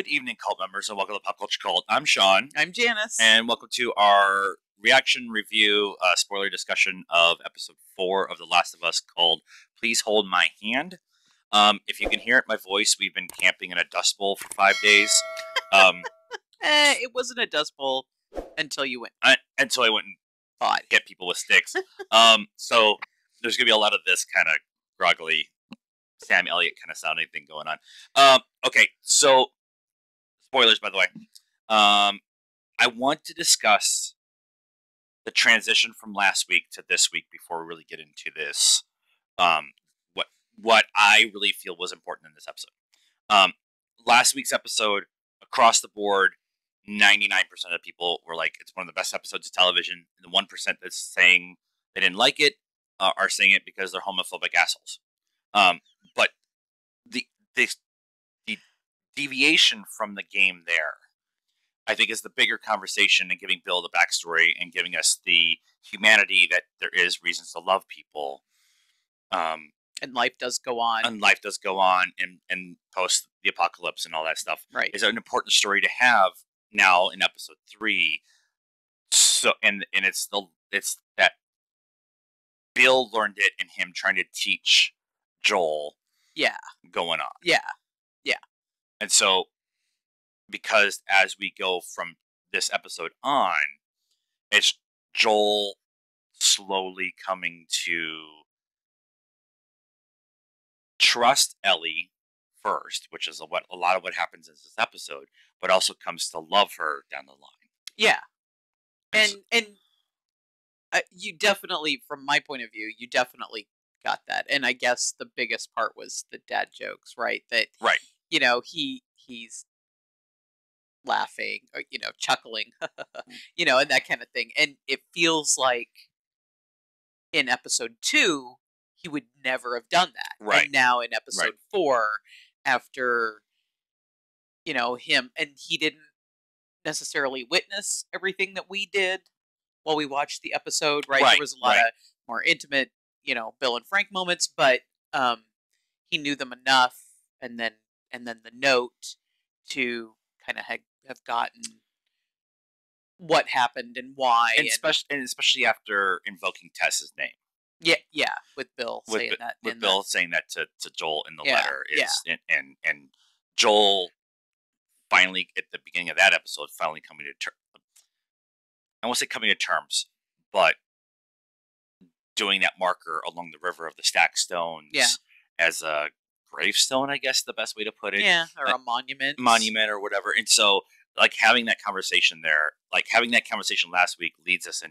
Good evening, cult members, and welcome to Pop Culture Cult. I'm Sean, I'm Janice. and welcome to our reaction review, spoiler discussion of episode 4 of The Last of Us called Please Hold My Hand. If you can hear it, my voice, we've been camping in a dust bowl for 5 days. It wasn't a dust bowl until you went. Until I went and Odd. get people with sticks. So there's going to be a lot of this kind of groggly Sam Elliott kind of sounding thing going on. Okay, so spoilers, by the way. I want to discuss the transition from last week to this week before we really get into this. What I really feel was important in this episode. Last week's episode, across the board, 99% of people were like, it's one of the best episodes of television. And the 1% that's saying they didn't like it are saying it because they're homophobic assholes. But the deviation from the game there, I think, is the bigger conversation, and giving Bill the backstory and giving us the humanity that there is reasons to love people. And life does go on. And life does go on and post the apocalypse and all that stuff. Right. Is an important story to have now in episode 3. So and it's that Bill learned it and him trying to teach Joel. Yeah. Going on. Yeah. And so, because as we go from this episode on, it's Joel slowly coming to trust Ellie first, which is a lot of what happens in this episode, but also comes to love her down the line. Yeah. And you definitely, from my point of view, you definitely got that. And I guess the biggest part was the dad jokes, right? That, right. You know, he's laughing or, chuckling, and that kind of thing. And it feels like in episode 2, he would never have done that. Right. And now in episode 4, after, him, and he didn't necessarily witness everything that we did while we watched the episode, right? There was a lot of more intimate, Bill and Frank moments, but he knew them enough, and then the note to kind of have gotten what happened and why, and especially after invoking Tess's name. Yeah, with Bill saying that. With Bill saying that to Joel in the letter. And Joel finally, at the beginning of that episode, finally coming to terms. I won't say coming to terms, but doing that marker along the river of the stacked stones as a gravestone, I guess the best way to put it. Yeah, or a monument. Monument or whatever. And so, having that conversation there, having that conversation last week leads us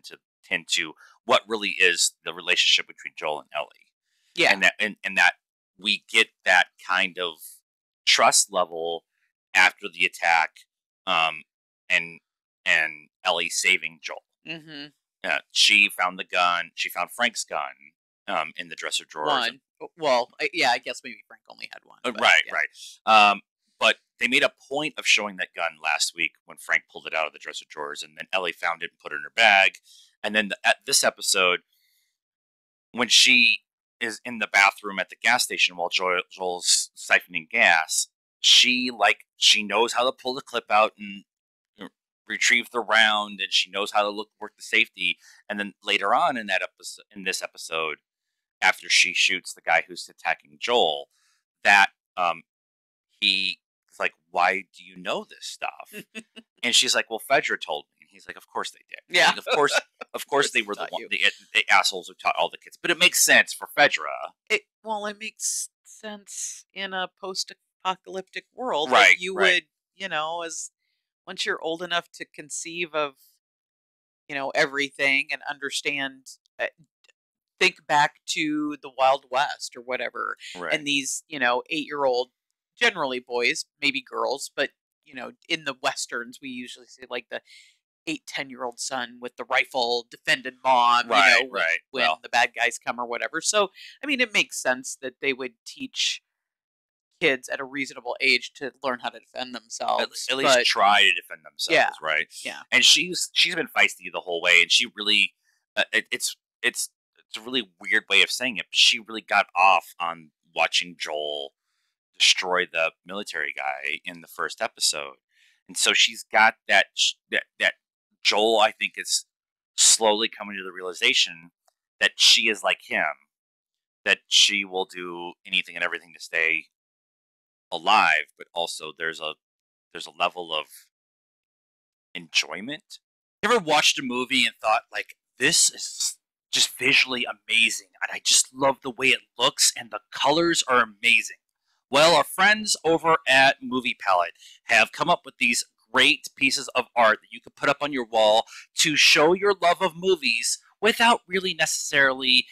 into what really is the relationship between Joel and Ellie. Yeah. And that we get that kind of trust level after the attack, and Ellie saving Joel. Mm-hmm. She found the gun. She found Frank's gun in the dresser drawer. One. Well, I guess maybe Frank only had one. But, right. But they made a point of showing that gun last week when Frank pulled it out of the dresser drawers, and then Ellie found it and put it in her bag. And then at this episode, when she is in the bathroom at the gas station while Joel's siphoning gas, she knows how to pull the clip out and retrieve the round, and she knows how to work the safety. And then later on in this episode, after she shoots the guy who's attacking Joel, that he's like, "Why do you know this stuff?" And she's like, "Well, Fedra told me." And he's like, "Of course they did. Yeah, of course they were the assholes who taught all the kids." But it makes sense for Fedra. It makes sense in a post-apocalyptic world, right? That you would, as once you're old enough to conceive of, everything and understand. Think back to the Wild West or whatever, and these, 8-year-old, generally boys, maybe girls, but in the westerns we usually see like the 8-10-year-old son with the rifle defending mom, when the bad guys come or whatever. So I mean, it makes sense that they would teach kids at a reasonable age to learn how to defend themselves. At least try to defend themselves, right? Yeah. And she's been feisty the whole way, and she really, it's a really weird way of saying it, but she really got off on watching Joel destroy the military guy in the first episode. And so she's got that Joel, I think, is slowly coming to the realization that she is like him, that she will do anything and everything to stay alive, but also there's a level of enjoyment. You ever watched a movie and thought, like, this is just visually amazing, and I just love the way it looks, and the colors are amazing? Well, our friends over at Movie Palette have come up with these great pieces of art that you could put up on your wall to show your love of movies without really necessarily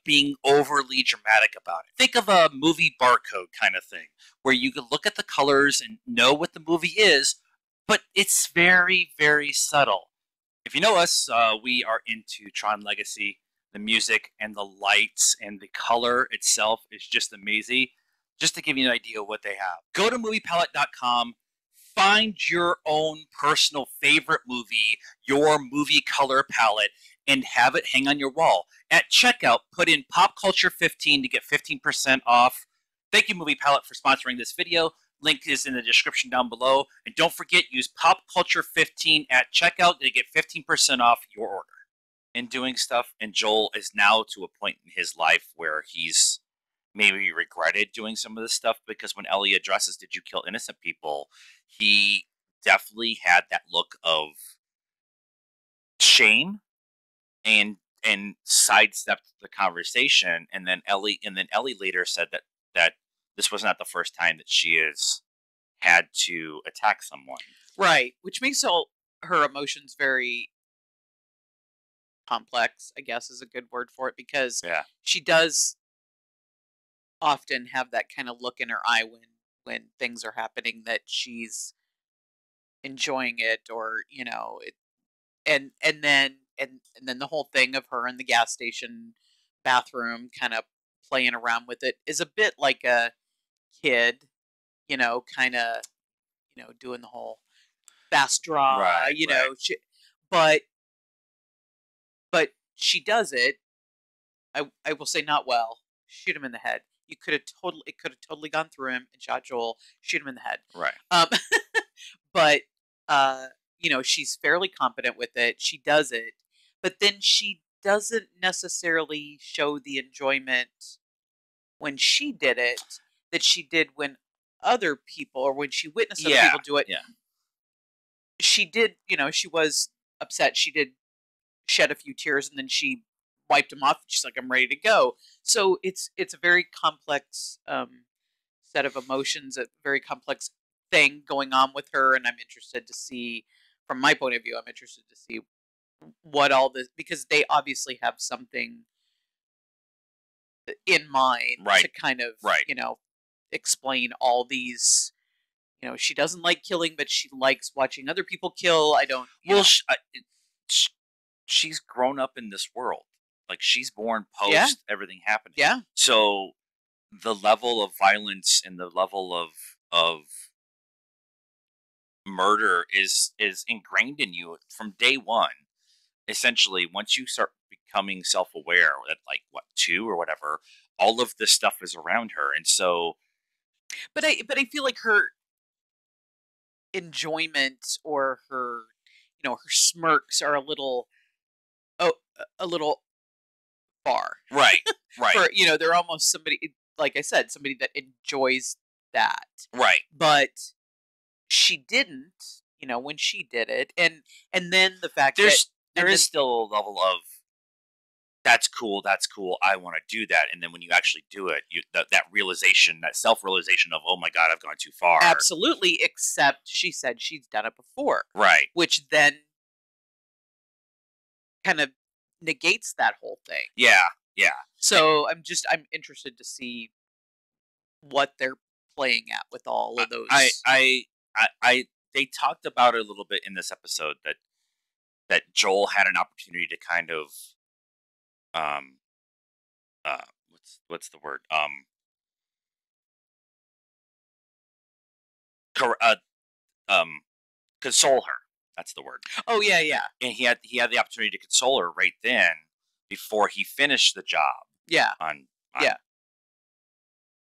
being overly dramatic about it. Think of a movie barcode kind of thing, where you can look at the colors and know what the movie is, but it's very, very subtle. If you know us, we are into Tron Legacy. The music and the lights and the color itself is just amazing. Just to give you an idea of what they have, go to moviepalette.com, find your own personal favorite movie, your movie color palette, and have it hang on your wall. At checkout, put in Pop Culture 15 to get 15% off. Thank you, Movie Palette, for sponsoring this video. Link is in the description down below. And don't forget, use Pop Culture 15 at checkout to get 15% off your order. In doing stuff, and Joel is now to a point in his life where he's maybe regretted doing some of this stuff, because when Ellie addresses, did you kill innocent people, he definitely had that look of shame and sidestepped the conversation. And then Ellie later said that this was not the first time that she has had to attack someone. Right, which makes all her emotions very complex, I guess is a good word for it, because she does often have that kind of look in her eye when things are happening, that she's enjoying it, or it, and then the whole thing of her in the gas station bathroom kind of playing around with it is a bit like a kid, kind of doing the whole fast draw, right. but she does it, I will say, not well. Shoot him in the head. It could have totally gone through him and shot Joel. Shoot him in the head. Right. But she's fairly competent with it. She does it, but then she doesn't necessarily show the enjoyment when she did it that she did when other people, or when she witnessed other people do it. Yeah. She did, she was upset. She did shed a few tears, and then she wiped them off. She's like, I'm ready to go. So it's a very complex set of emotions, a very complex thing going on with her. And I'm interested to see, from my point of view, I'm interested to see what all this, because they obviously have something in mind to kind of, explain all these, she doesn't like killing, but she likes watching other people kill. I don't, she's grown up in this world. Like, she's born post everything happening. Yeah. So the level of violence and the level of murder is ingrained in you from day one. Essentially, once you start becoming self-aware, at like 2 or whatever, all of this stuff is around her. And so, but I feel like her enjoyment, or her her smirks are a little far. Right. For, they're almost somebody, like I said, somebody that enjoys that. Right. But she didn't, when she did it. And then the fact there is still a level of, that's cool, I want to do that. And then when you actually do it, that realization, that self-realization of, oh my God, I've gone too far. Absolutely, except she said she's done it before. Right. Which then kind of negates that whole thing. Yeah. So I'm interested to see what they're playing at with all of those. They talked about it a little bit in this episode, that Joel had an opportunity to kind of what's the word? Console her. That's the word. Oh yeah. And he had the opportunity to console her right then, before he finished the job. Yeah. On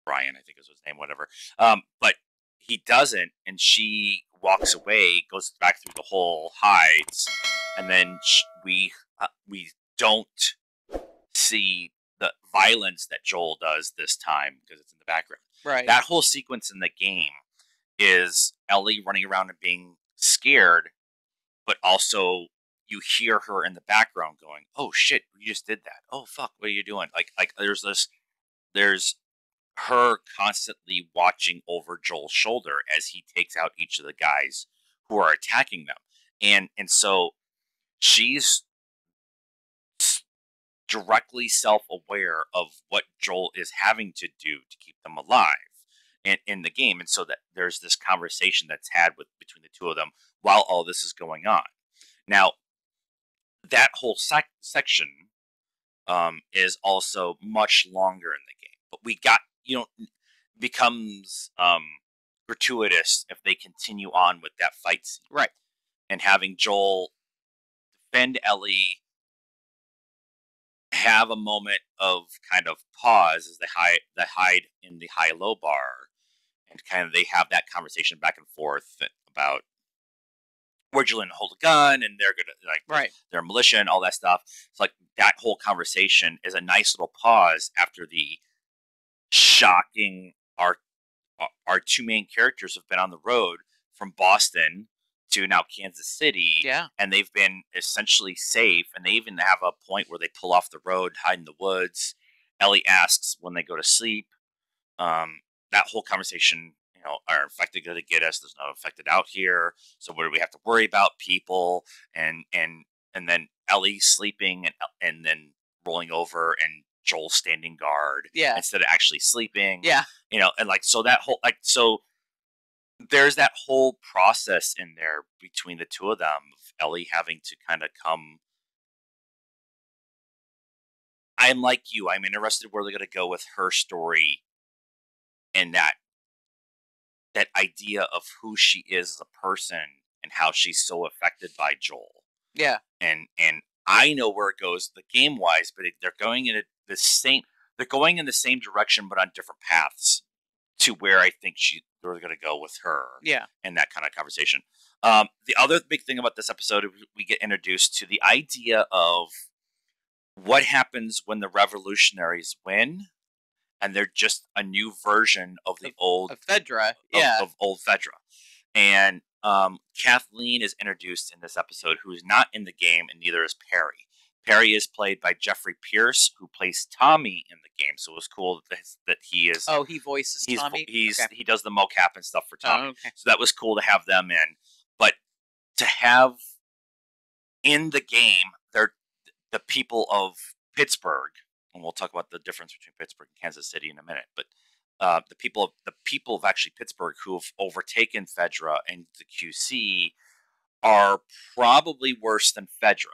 Brian, I think is his name, whatever. But he doesn't, and she walks away, goes back through the hole, hides, and then we don't see the violence that Joel does this time because it's in the background. Right. That whole sequence in the game is Ellie running around and being scared, but also you hear her in the background going, "Oh shit, you just did that. Oh fuck, what are you doing?" Like there's her constantly watching over Joel's shoulder as he takes out each of the guys who are attacking them. And so she's directly self-aware of what Joel is having to do to keep them alive in the game. And so that there's this conversation that's had between the two of them while all this is going on. Now, that whole section is also much longer in the game. But we got, becomes gratuitous if they continue on with that fight scene. Right. And having Joel defend Ellie, have a moment of kind of pause as they hide in the high-low bar, and kind of they have that conversation back and forth about where'd you learn to hold a gun, and they're gonna they're a militia and all that stuff. It's like that whole conversation is a nice little pause after the shocking our two main characters have been on the road from Boston to now Kansas City. Yeah. And they've been essentially safe. And they even have a point where they pull off the road, hide in the woods. Ellie asks when they go to sleep. That whole conversation, are infected going to get us? There's no infected out here. So what do we have to worry about? People. And then Ellie sleeping and then rolling over and Joel standing guard instead of actually sleeping. Yeah. And so that whole, so there's that whole process in there between the two of them, of Ellie having to kind of come. I'm like you. I'm interested where they're going to go with her story and that idea of who she is as a person and how she's so affected by Joel. Yeah. And I know where it goes the game wise, but they're going in the same direction, but on different paths to where I think they're going to go with her. Yeah. And that kind of conversation. The other big thing about this episode, we get introduced to the idea of what happens when the revolutionaries win, and they're just a new version of the old Fedra. Of old Fedra. And Kathleen is introduced in this episode, who is not in the game, and neither is Perry. Perry is played by Jeffrey Pierce, who plays Tommy in the game. So it was cool that he is. Oh, he voices Tommy. He does the mocap and stuff for Tommy. Oh, okay. So that was cool to have them in. But to have in the game, they're the people of Pittsburgh, and we'll talk about the difference between Pittsburgh and Kansas City in a minute. But the people of actually Pittsburgh who have overtaken Fedra and the QC are probably worse than Fedra.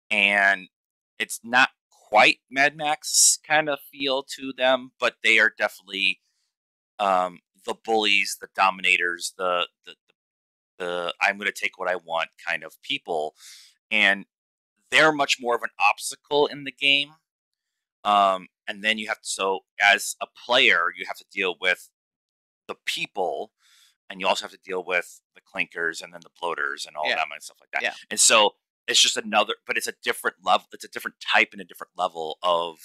And it's not quite Mad Max kind of feel to them, but they are definitely the bullies, the dominators, the I'm going to take what I want kind of people. And they're much more of an obstacle in the game. And then you have to, so as a player, you have to deal with the people, and you also have to deal with the clinkers and then the bloaters and all that and stuff like that. Yeah. And so it's just another, but it's a different level. It's a different type and a different level of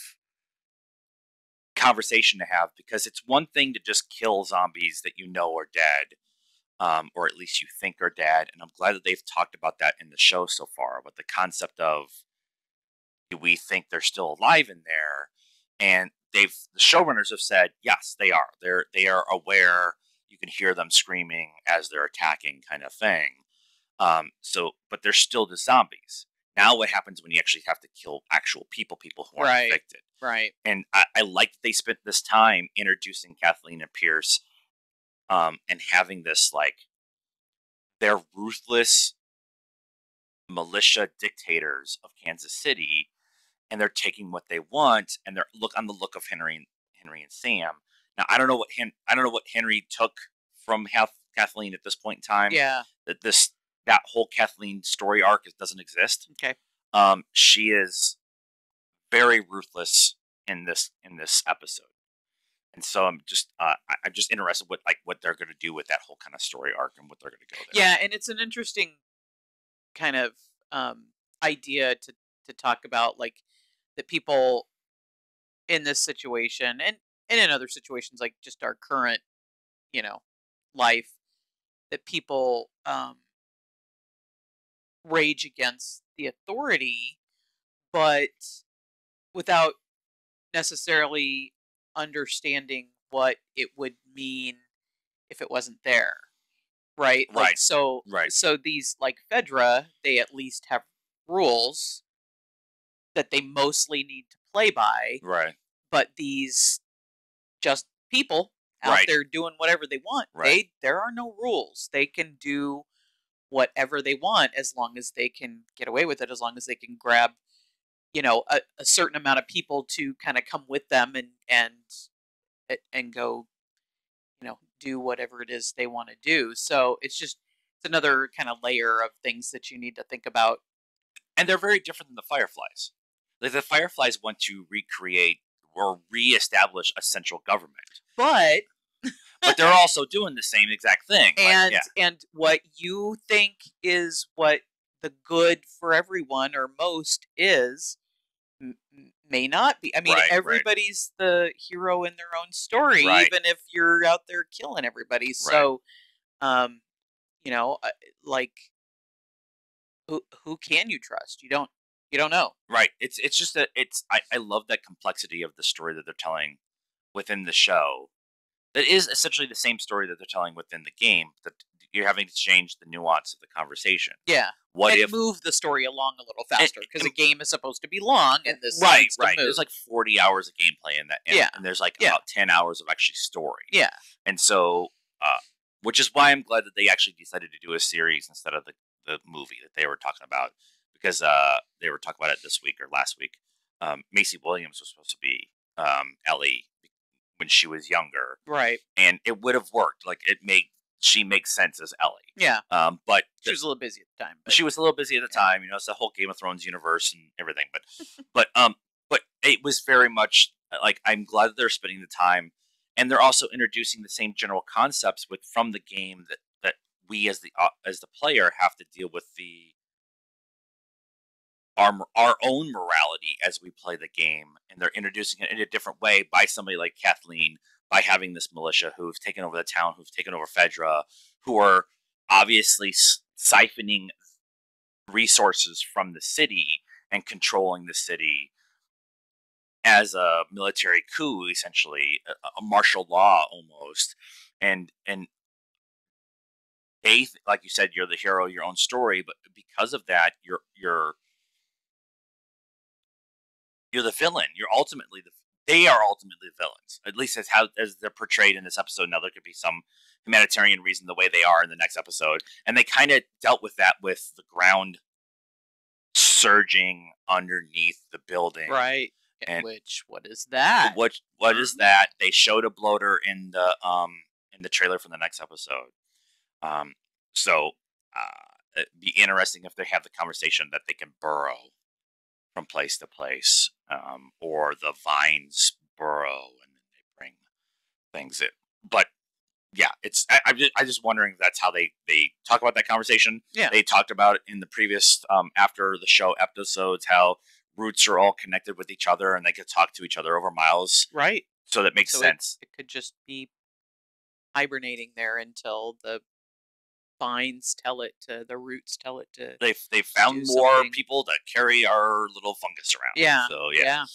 conversation to have, because it's one thing to just kill zombies that are dead, or at least you think are dead. And I'm glad that they've talked about that in the show so far, but the concept of, do we think they're still alive in there? And the showrunners have said, yes, they are. They are aware. You can hear them screaming as they're attacking, kind of thing. But they're still the zombies. Now what happens when you actually have to kill actual people who aren't infected? Right. And I like that they spent this time introducing Kathleen and Pierce, and having this, like, they're ruthless militia dictators of Kansas City, and they're taking what they want, and they're on the look of Henry and Sam. Now I don't know what Henry took from Kathleen at this point in time. Yeah. That whole Kathleen story arc doesn't exist. Okay. She is very ruthless in this episode, And so I'm just interested what they're going to do with that whole kind of story arc and what they're going to go there. Yeah, and it's an interesting kind of idea to talk about, like that people in this situation and in other situations, like just our current, you know, life, that people rage against the authority, but without necessarily understanding what it would mean if it wasn't there. Right? Like Right. so Right. so these like Fedra, they at least have rules that they mostly need to play by, Right. but these just people out Right. there doing whatever they want. Right. There are no rules. They can do whatever they want as long as they can get away with it, as long as they can grab, a certain amount of people to kind of come with them and go, do whatever it is they want to do. So it's another kind of layer of things that you need to think about. And they're very different than the Fireflies. Like the Fireflies want to recreate or reestablish a central government, But they're also doing the same exact thing. And what you think is what the good for everyone or most is may not be. I mean, everybody's the hero in their own story, even if you're out there killing everybody. So, like, who can you trust? You don't know. Right. It's just that I love that complexity of the story that they're telling within the show. That is essentially the same story that they're telling within the game. That you're having to change the nuance of the conversation. Yeah. Move the story along a little faster, because a game is supposed to be long, and this right. There's like 40 hours of gameplay in that, and there's like about 10 hours of actually story. Yeah, and so, which is why I'm glad that they actually decided to do a series instead of the movie that they were talking about, because they were talking about it this week or last week. Macy Williams was supposed to be Ellie when she was younger, right? And it would have worked. Like she makes sense as Ellie. Yeah. But she was a little busy at the time. She was a little busy at the time. It's the whole Game of Thrones universe and everything. But it was very much like, I'm glad that they're spending the time, and they're also introducing the same general concepts from the game that we as the player have to deal with our own morality as we play the game, and they're introducing it in a different way by somebody like Kathleen, by having this militia who've taken over the town, who've taken over Fedra, who are obviously siphoning resources from the city and controlling the city as a military coup, essentially a martial law almost, and they, like you said, you're the hero of your own story, but because of that, you're the villain. They are ultimately the villains. At least as they're portrayed in this episode. Now there could be some humanitarian reason the way they are in the next episode, and they kind of dealt with that with the ground surging underneath the building, right? And what is that? What is that? They showed a bloater in the trailer for the next episode. So it'd be interesting if they have the conversation that they can burrow from place to place, or the vines burrow and then they bring things in. But yeah, I'm just wondering if that's how they talk about that conversation. Yeah, they talked about it in the previous after the show episodes, how roots are all connected with each other and they could talk to each other over miles. Right. So that makes sense. It could just be hibernating there until the vines tell it to, the roots tell it to. They found more people that carry our little fungus around. Yeah. So yeah.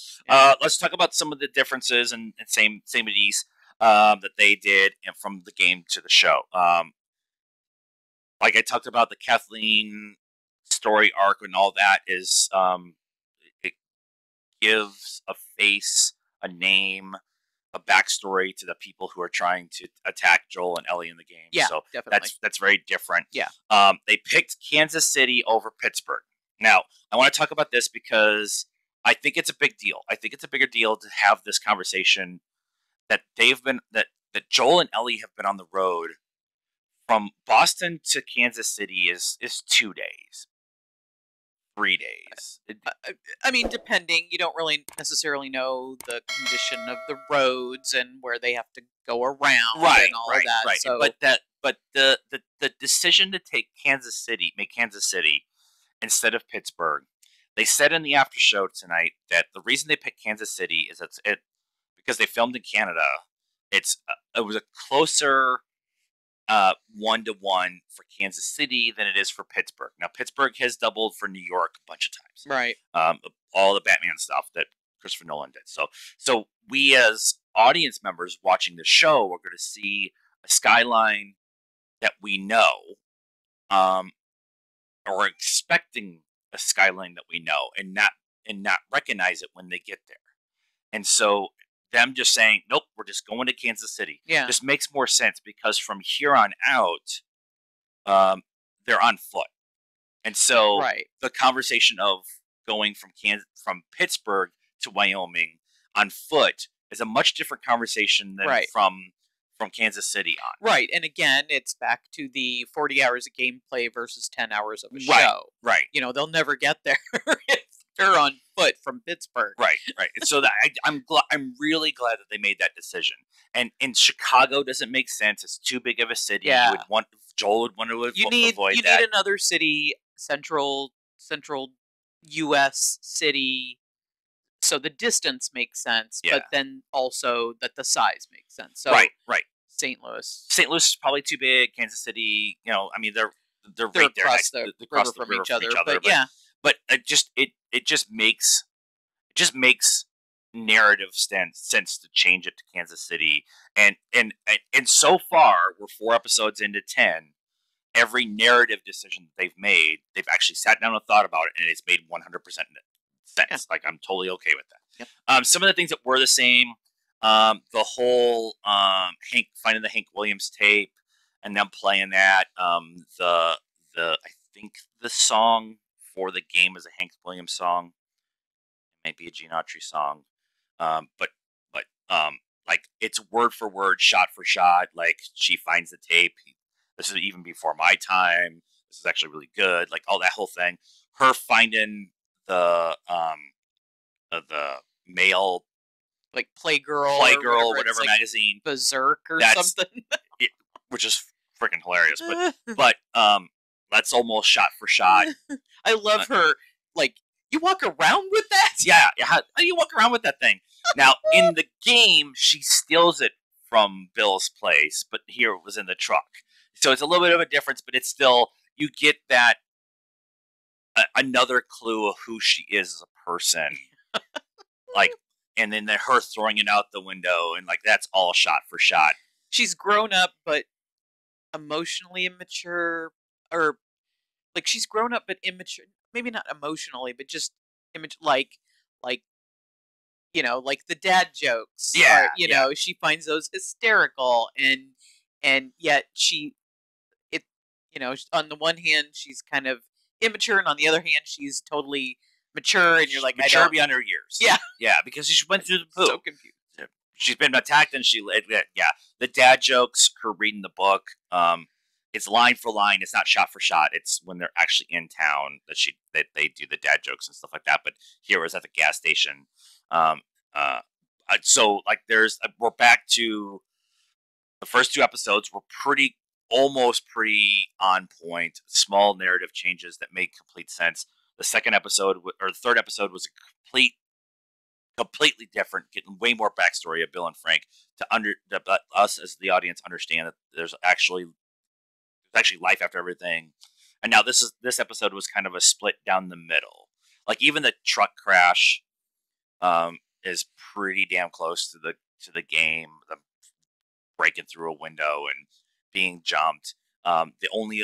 Let's talk about some of the differences and sameities that they did from the game to the show. Like I talked about, the Kathleen story arc and all that is it gives a face, a name, a backstory to the people who are trying to attack Joel and Ellie in the game. Yeah, so definitely. That's very different. Yeah. They picked Kansas City over Pittsburgh. Now, I want to talk about this because I think it's a big deal. I think it's a bigger deal to have this conversation that that Joel and Ellie have been on the road from Boston to Kansas City is 2 days, 3 days. I mean, depending, you don't really necessarily know the condition of the roads and where they have to go around and all of that. Right. So, But the decision to take make Kansas City instead of Pittsburgh. They said in the after show tonight that the reason they picked Kansas City is because they filmed in Canada. It was a closer 1-to-1 for Kansas City than it is for Pittsburgh. Now Pittsburgh has doubled for New York a bunch of times. right. All the Batman stuff that Christopher Nolan did. So we as audience members watching the show are going to see a skyline that we know, or expecting a skyline that we know, and not recognize it when they get there. And so them just saying, nope, we're just going to Kansas City. Yeah. Just makes more sense because from here on out, they're on foot. And so the conversation of going from Pittsburgh to Wyoming on foot is a much different conversation than from Kansas City on. Right. And again, it's back to the 40 hours of gameplay versus 10 hours of a show. Right. You know, they'll never get there if they're on foot from Pittsburgh. Right. So I'm really glad that they made that decision. And in Chicago doesn't make sense. It's too big of a city. Yeah. Joel would want to avoid that. You need another city, central U.S. city. So the distance makes sense, but then also that the size makes sense. So right. St. Louis is probably too big. Kansas City, I mean they're right there across the river from each other. But it just makes narrative sense to change it to Kansas City. And so far we're 4 episodes into 10. Every narrative decision that they've made, they've actually sat down and thought about it, and it's made 100% sense. Yeah. Like I'm totally okay with that. Yep. Some of the things that were the same, the whole finding the Hank Williams tape and them playing that. I think the song for the game is a Hank Williams song. It might be a Gene Autry song, but like it's word for word, shot for shot. Like she finds the tape. This is even before my time. This is actually really good. Like all that whole thing. Her finding the male like Playgirl, whatever magazine, Berserk or something, which is freaking hilarious. But that's almost shot for shot. I love her. Like you walk around with that? Yeah. How do you walk around with that thing? Now in the game, she steals it from Bill's place, but here it was in the truck. So it's a little bit of a difference, but it's still you get that. Another clue of who she is as a person, like, and then her throwing it out the window, and like that's all shot for shot. She's grown up, but emotionally immature, or like she's grown up but immature. Maybe not emotionally, but just like like the dad jokes. Yeah, she finds those hysterical, and yet on the one hand she's kind of immature, and on the other hand she's totally mature, and you're like mature beyond her years. Yeah, because she went through the poop. So confused. She's been attacked, and the dad jokes, her reading the book. It's line for line. It's not shot for shot. It's when they're actually in town that they do the dad jokes and stuff like that. But here it was at the gas station. So like we're back to the first 2 episodes. Were almost pretty on point. Small narrative changes that make complete sense. The second episode or the third episode was a completely different, getting way more backstory of Bill and Frank to us as the audience understand that there's actually life after everything. And now this episode was kind of a split down the middle. Like even the truck crash is pretty damn close to the game. The breaking through a window and being jumped. The only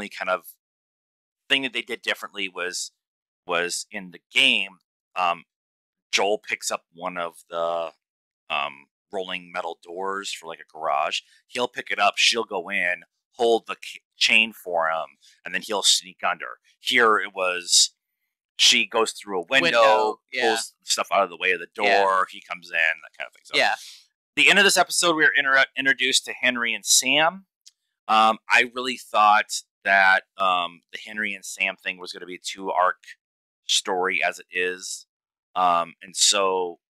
kind of thing that they did differently was in the game. Joel picks up one of the rolling metal doors for like a garage. He'll pick it up. She'll go in, hold the chain for him, and then he'll sneak under. Here it was, she goes through a window, pulls stuff out of the way of the door. He comes in, that kind of thing. So, the end of this episode, we were introduced to Henry and Sam. I really thought that the Henry and Sam thing was going to be a 2-arc story as it is. And so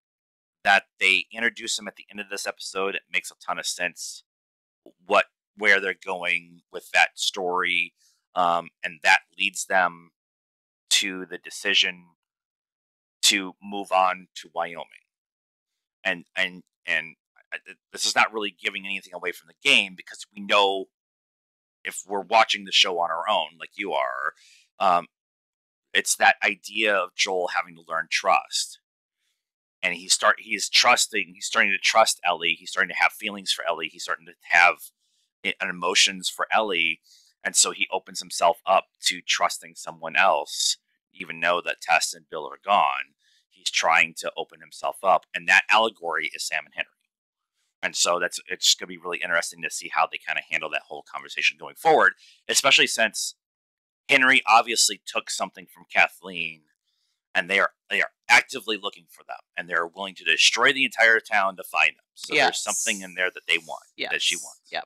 that they introduce him at the end of this episode, it makes a ton of sense where they're going with that story. And that leads them to the decision to move on to Wyoming. And this is not really giving anything away from the game, because we know, if we're watching the show on our own, like you are, it's that idea of Joel having to learn trust. And he's starting to trust Ellie. He's starting to have feelings for Ellie. He's starting to have emotions for Ellie. And so he opens himself up to trusting someone else, even though that Tess and Bill are gone. He's trying to open himself up. And that allegory is Sam and Henry. And so it's going to be really interesting to see how they kind of handle that whole conversation going forward, especially since Henry obviously took something from Kathleen, and they are actively looking for them, and they're willing to destroy the entire town to find them. So there's something in there that they want, that she wants. Yep.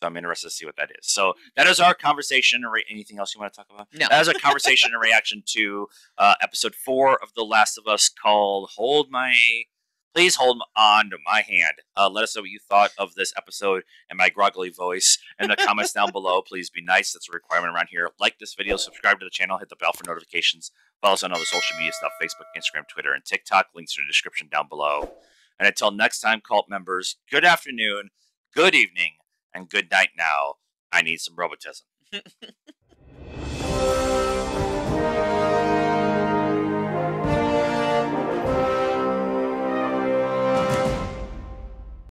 So I'm interested to see what that is. So that is our conversation. Anything else you want to talk about? No. That is a conversation in reaction to episode 4 of The Last of Us, called Please Hold On to My Hand. Let us know what you thought of this episode and my groggly voice in the comments down below. Please be nice. That's a requirement around here. Like this video, subscribe to the channel, hit the bell for notifications. Follow us on all the social media stuff, Facebook, Instagram, Twitter, and TikTok. Links in the description down below. And until next time, cult members, good afternoon, good evening, and good night now. I need some robotism.